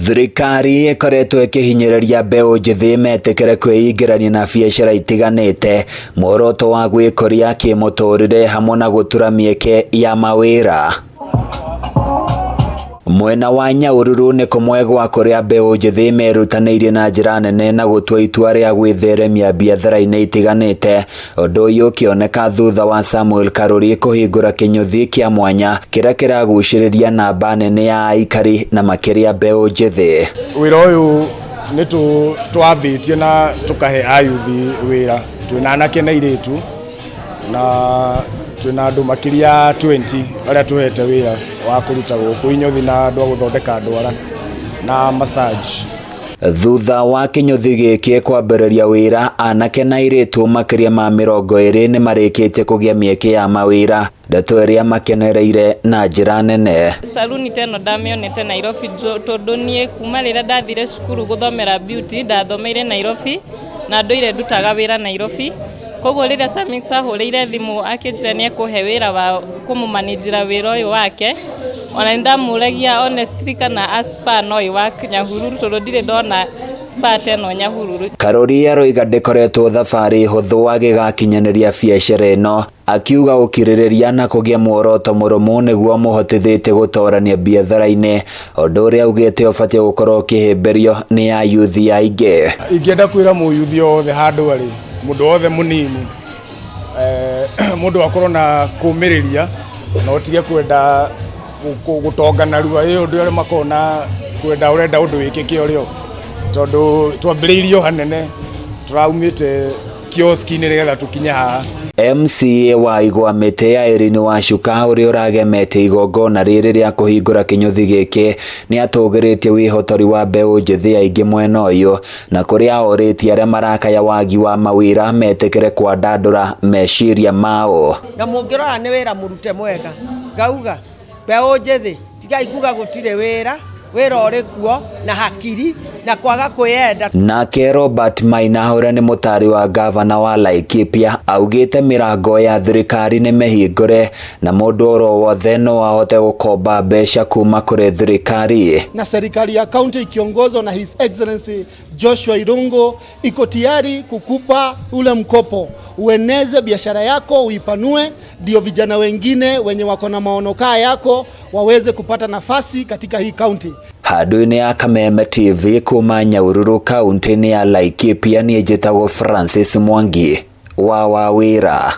Thirikari ikoretwo ikihinyĩrĩria mbeũ njĩthĩ metĩkĩre kwĩingĩrania na biacara itiganĩte, muoroto wa gwĩkũria kĩmũtũrĩre hamwe na gũtura mĩeke ya mawĩra. Mwena wa Nyahururu nĩ kũmwe gwa kũrĩa mbeũ njĩthĩ merutanĩirie na njĩra nene na gũtua itua rĩa gwĩtheremia biathara-inĩ itiganĩte, ũndũ ũyũ ũkĩoneka thutha wa Samuel Karuri kũhingũra kĩnyũthi kĩa mwanya kĩrĩa kĩragucĩrĩria namba nene ya aikari na makĩria mbeũ njĩthĩ. Wĩra ũyũ nĩ twambĩtie na tũkahe ayuthi wĩra, twĩna anake na airĩtu na twĩna andũ makĩria 20 arĩa tuhete wĩra wa kũruta gũkũ Inyũthi na andũ a gũthondeka ndwara na massage. Thutha wa kĩnyũthi gĩkĩ kwambĩrĩria wĩra, anake na airĩtu makĩria ma 20 nĩ marĩkĩtie kũgĩa mĩeke ya mawĩra, ndeto ĩrĩa makenereire na njĩra nene. Saluni teno ndamĩonete Nairobi tondũ niĩ kuma rĩrĩa ndathire cukuru gũthomera beauty ndathomeire Nairobi na ndũire ndutaga wĩra Nairobi. Koguo rĩrĩa Samix ahũrĩire thimũ akĩnjĩra nĩ ekũhe wĩra wa kũmũmanĩnjĩra wĩra ũyũ wake, ona nĩndamũragia honestly kana aspa no iwak Nyahururu tondũ ndirĩ ndona spa teno Nyahururu. Karuri aroiga ndĩkoretwo thabarĩ hũthũ agĩgakinyanĩria biacara ĩno, akiuga ũkirĩrĩria na kũgĩa muoroto mũrũmu nĩguo mũhotithĩtie gũtorania biathara-inĩ, ũndũ ũrĩa augĩte ũbatiĩ gũkorwo ũkĩhĩmbĩrio nĩ ayuthi aingĩ. Ingĩenda kwĩra mũyuthi othe handũ arĩ, mũndũ wothe mũnini, mũndũ akorwo na kũmĩrĩria na ũtige kwenda gũtongana rua ũndũ ũrĩa makona kwenda ũrenda ũndũ wĩkĩke ũrĩo, tondũ twambĩrĩirio hanene tũraumĩte kioski-inĩ nĩgetha tũkinye haha. MCA wa Igwa Mĩtĩ ya Irene Wacuka ũrĩa ũragemete igongona rĩrĩ rĩa kũhingũra kĩnyũthi gĩkĩ nĩ atũgĩrĩtie wĩhotori wa mbeũ njĩthĩ aingĩ mwena ũyũ, na kũrĩa orĩtie arĩa marakaya wagi wa mawĩra metĩkĩre kwandandũra meciria mao. Na mũngĩrora nĩ wĩra mũrute mwega, ngauga mbeũ njĩthĩ tigai kuga gũtirĩ wĩra ũrĩ kuo na hakiri na kwaga kwĩenda. Nake Robert Maina ũrĩa nĩ mũtari wa gavana wa Laikipia augĩte mĩrango ya thirikari nĩ mĩhingũre na mũndũ oro wothe no ahote gũkomba mbeca kuma kũrĩ thirikari. Na serikali ya kaunti ikiongozwa na His Excellency Joshua Irungu iko tayari kukupa ule mkopo ueneze biashara yako, uipanue, ndio vijana wengine wenye wako na maono kama yako waweze kupata nafasi katika hii kaunti. Handũ-inĩ ya Kameme TV kuma Nyahururu kaunti-inĩ ya Laikipia, niĩ njĩtagwo Francis Mwangi wa Wawĩra.